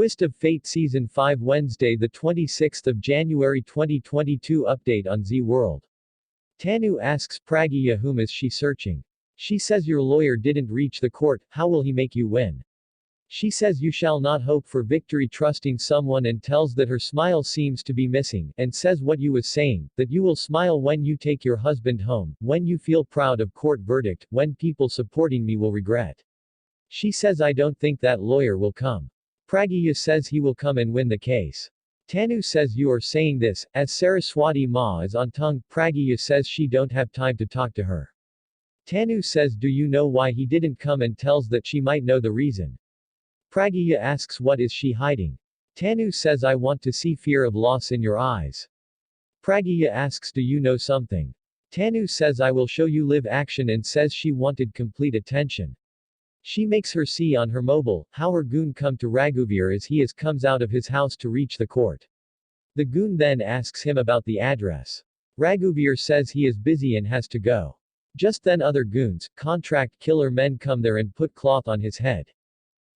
Twist of Fate Season 5 Wednesday the 26th of January 2022 Update on Z World. Tanu asks Pragya whom is she searching. She says your lawyer didn't reach the court, how will he make you win? She says you shall not hope for victory trusting someone and tells that her smile seems to be missing, and says what you was saying, that you will smile when you take your husband home, when you feel proud of court verdict, when people supporting me will regret. She says I don't think that lawyer will come. Pragya says he will come and win the case. Tanu says you are saying this, as Saraswati Ma is on tongue. Pragya says she don't have time to talk to her. Tanu says do you know why he didn't come and tells that she might know the reason. Pragya asks what is she hiding. Tanu says I want to see fear of loss in your eyes. Pragya asks do you know something. Tanu says I will show you live action and says she wanted complete attention. She makes her see on her mobile, how her goon come to Raghuveer as he comes out of his house to reach the court. The goon then asks him about the address. Raghuveer says he is busy and has to go. Just then other goons, contract killer men come there and put cloth on his head.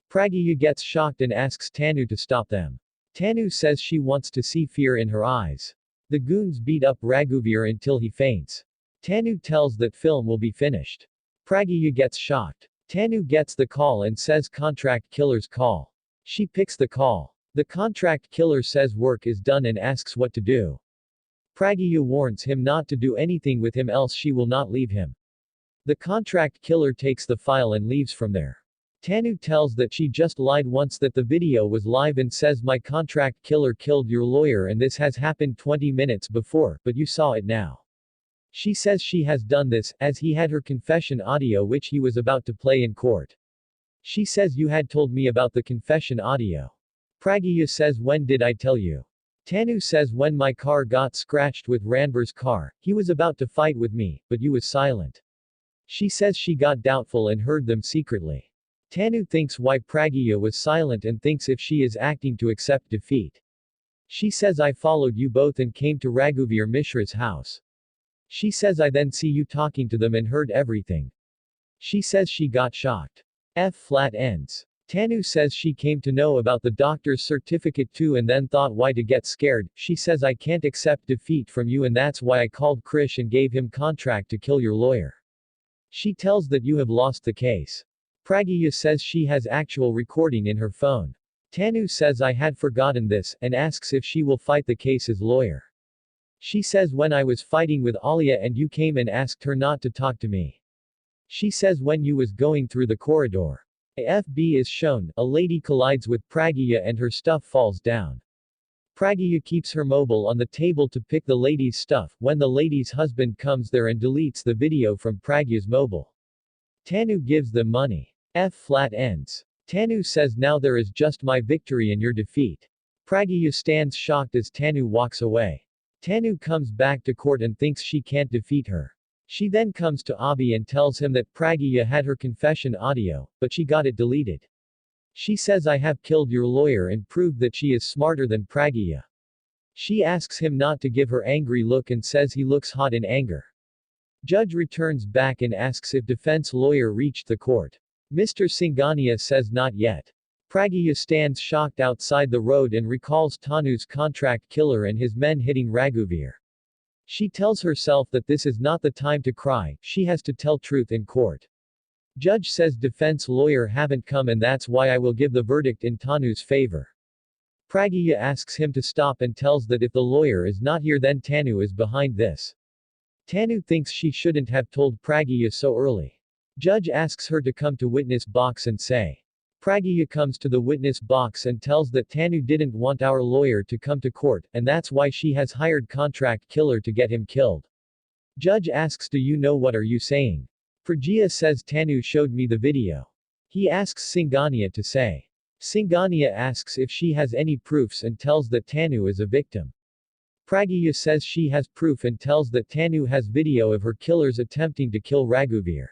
Pragya gets shocked and asks Tanu to stop them. Tanu says she wants to see fear in her eyes. The goons beat up Raghuveer until he faints. Tanu tells that film will be finished. Pragya gets shocked. Tanu gets the call and says contract killer's call. She picks the call. The contract killer says work is done and asks what to do. Pragya warns him not to do anything with him else she will not leave him. The contract killer takes the file and leaves from there. Tanu tells that she just lied once that the video was live and says my contract killer killed your lawyer and this has happened 20 minutes before, but you saw it now. She says she has done this, as he had her confession audio which he was about to play in court. She says you had told me about the confession audio. Pragya says when did I tell you? Tanu says when my car got scratched with Ranbir's car, he was about to fight with me, but you was silent. She says she got doubtful and heard them secretly. Tanu thinks why Pragya was silent and thinks if she is acting to accept defeat. She says I followed you both and came to Raghuveer Mishra's house. She says I then see you talking to them and heard everything. She says she got shocked. Flat ends. Tanu says she came to know about the doctor's certificate too and then thought why to get scared. She says I can't accept defeat from you and that's why I called Krish and gave him contract to kill your lawyer. She tells that you have lost the case. Pragya says she has actual recording in her phone. Tanu says I had forgotten this and asks if she will fight the case as lawyer. She says when I was fighting with Alia and you came and asked her not to talk to me. She says when you was going through the corridor. AFB is shown, a lady collides with Pragya and her stuff falls down. Pragya keeps her mobile on the table to pick the lady's stuff, when the lady's husband comes there and deletes the video from Pragya's mobile. Tanu gives them money. Flat ends. Tanu says now there is just my victory and your defeat. Pragya stands shocked as Tanu walks away. Tanu comes back to court and thinks she can't defeat her. She then comes to Abhi and tells him that Pragya had her confession audio, but she got it deleted. She says I have killed your lawyer and proved that she is smarter than Pragya. She asks him not to give her angry look and says he looks hot in anger. Judge returns back and asks if defense lawyer reached the court. Mr. Singhania says not yet. Pragya stands shocked outside the road and recalls Tanu's contract killer and his men hitting Raghuveer. She tells herself that this is not the time to cry, she has to tell truth in court. Judge says defense lawyer haven't come and that's why I will give the verdict in Tanu's favor. Pragya asks him to stop and tells that if the lawyer is not here then Tanu is behind this. Tanu thinks she shouldn't have told Pragya so early. Judge asks her to come to witness box and say. Pragya comes to the witness box and tells that Tanu didn't want our lawyer to come to court, and that's why she has hired contract killer to get him killed. Judge asks do you know what are you saying? Pragya says Tanu showed me the video. He asks Singhania to say. Singhania asks if she has any proofs and tells that Tanu is a victim. Pragya says she has proof and tells that Tanu has video of her killers attempting to kill Raghuveer.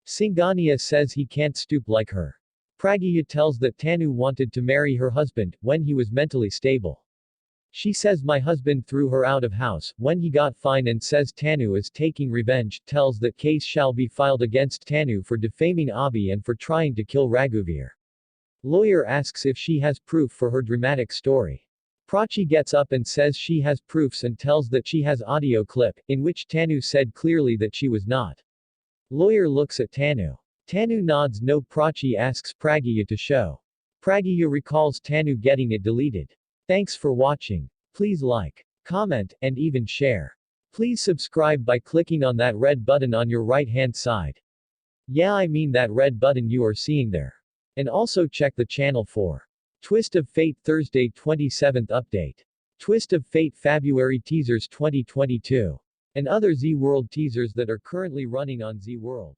Singhania says he can't stoop like her. Pragya tells that Tanu wanted to marry her husband, when he was mentally stable. She says my husband threw her out of house, when he got fine and says Tanu is taking revenge, tells that case shall be filed against Tanu for defaming Abhi and for trying to kill Raghuveer. Lawyer asks if she has proof for her dramatic story. Prachi gets up and says she has proofs and tells that she has audio clip, in which Tanu said clearly that she was not. Lawyer looks at Tanu. Tanu nods no. Prachi asks Pragya to show. Pragya recalls Tanu getting it deleted. Thanks for watching. Please like, comment, and even share. Please subscribe by clicking on that red button on your right hand side. Yeah, I mean that red button you are seeing there. And also check the channel for Twist of Fate Thursday 27th update. Twist of Fate February teasers 2022. And other Z World teasers that are currently running on Z World.